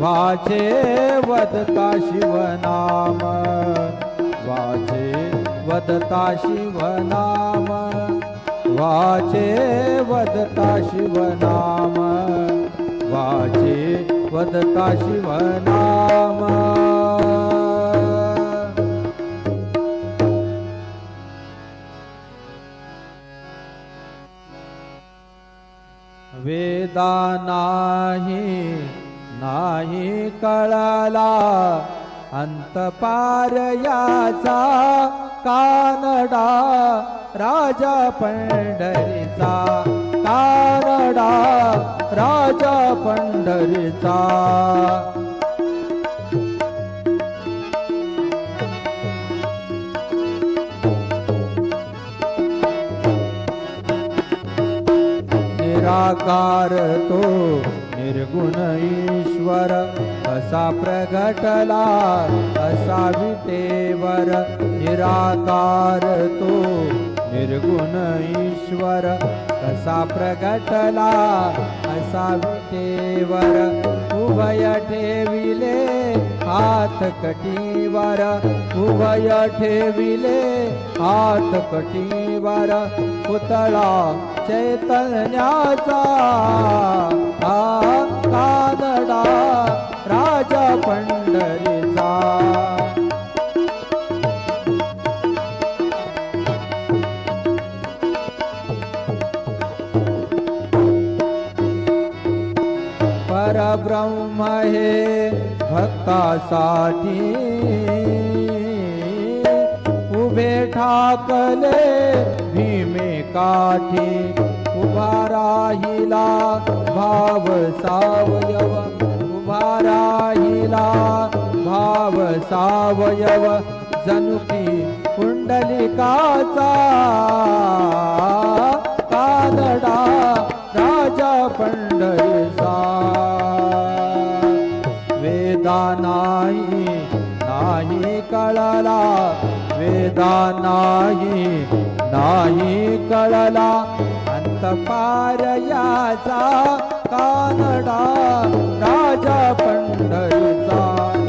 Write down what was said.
वाचे वदता शिवनाम वाचे वदता शिवनाम वाचे वदता शिवनाम वाचे वदता शिवनाम वेदा नाही कळला अंतपार याचा कानडा राजा पंढरीचा कानडा राजा पंढरीचा निराकार तो निर्गुण ईश्वर असा प्रगटला असा विटेवर निराकार तो निर्गुण ईश्वर कसा प्रगटला असा विटेवर उभय ठेविले हात कटीवर उभय ठेविले हात कटीवर पुतळा चैतन्याचा कानडा राजा पंढरीचा परब्रह्म हे भक्तासाठी उभे ठाकले भीमे काठी उभा राहिला भाव सावयव उभा राहिला भाव सावयव जनुकी पुंडलिकाचा कानडा राजा पंढरीचा वेदा नाही कळला वेदा नाही कळला अंतपार याचा कानडा राजा पंढरीचा